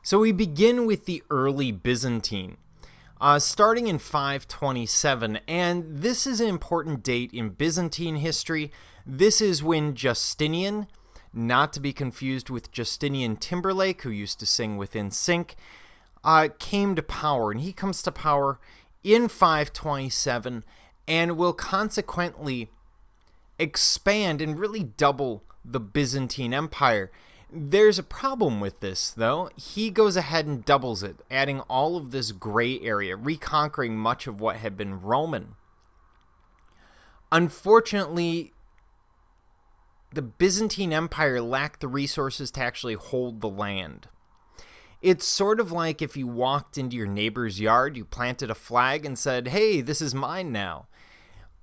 So we begin with the early Byzantine, starting in 527, and this is an important date in Byzantine history. This is when Justinian, not to be confused with Justinian Timberlake, who used to sing with NSYNC, came to power, and he comes to power in 527 and will consequently expand and really double the Byzantine Empire. There's a problem with this, though. He goes ahead and doubles it, adding all of this gray area, reconquering much of what had been Roman. Unfortunately, the Byzantine Empire lacked the resources to actually hold the land. It's sort of like if you walked into your neighbor's yard, you planted a flag and said, "Hey, this is mine now."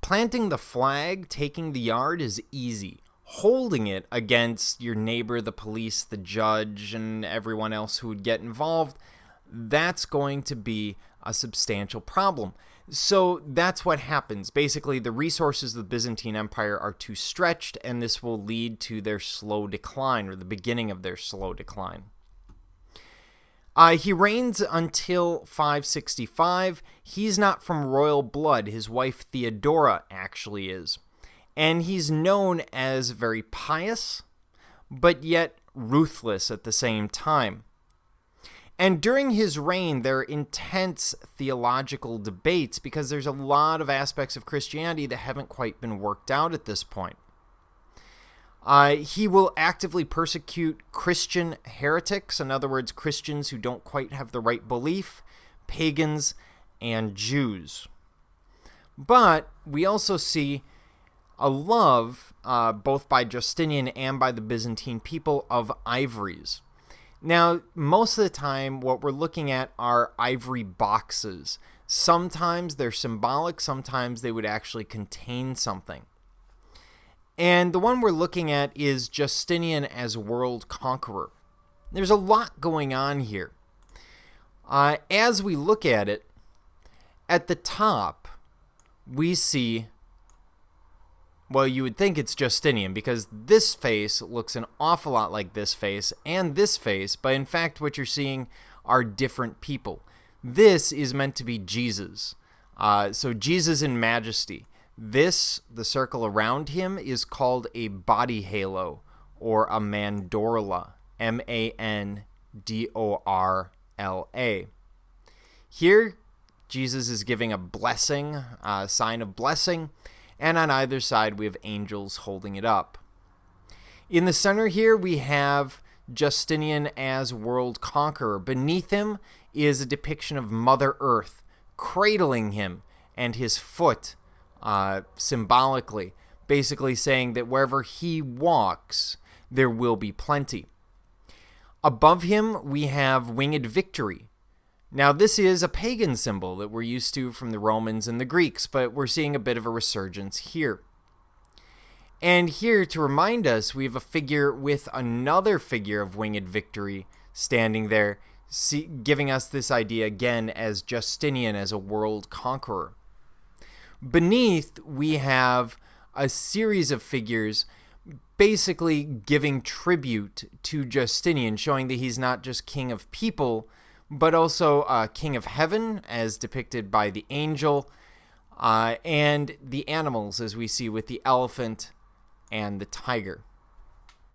Planting the flag, taking the yard is easy. Holding it against your neighbor, the police, the judge, and everyone else who would get involved, that's going to be a substantial problem. So that's what happens. Basically, the resources of the Byzantine Empire are too stretched, and this will lead to their slow decline, or the beginning of their slow decline. He reigns until 565. He's not from royal blood. His wife Theodora actually is. And he's known as very pious, but yet ruthless at the same time. And during his reign, there are intense theological debates because there's a lot of aspects of Christianity that haven't quite been worked out at this point. He will actively persecute Christian heretics, in other words, Christians who don't quite have the right belief, pagans, and Jews. But we also see a love, both by Justinian and by the Byzantine people, of ivories. Now, most of the time, what we're looking at are ivory boxes. Sometimes they're symbolic, sometimes they would actually contain something. And the one we're looking at is Justinian as world conqueror. There's a lot going on here. As we look at it, at the top, we see, well, you would think it's Justinian because this face looks an awful lot like this face and this face, but in fact what you're seeing are different people. This is meant to be Jesus. So Jesus in majesty. This, the circle around him, is called a body halo or a mandorla, M-A-N-D-O-R-L-A. Here, Jesus is giving a blessing, a sign of blessing, and on either side we have angels holding it up. In the center here we have Justinian as world conqueror. Beneath him is a depiction of Mother Earth cradling him and his foot symbolically, basically saying that wherever he walks, there will be plenty. Above him, we have winged victory. Now, this is a pagan symbol that we're used to from the Romans and the Greeks, but we're seeing a bit of a resurgence here. And here, to remind us, we have a figure with another figure of winged victory standing there, giving us this idea again as Justinian as a world conqueror. Beneath, we have a series of figures basically giving tribute to Justinian, showing that he's not just king of people, but also king of heaven, as depicted by the angel, and the animals, as we see with the elephant and the tiger.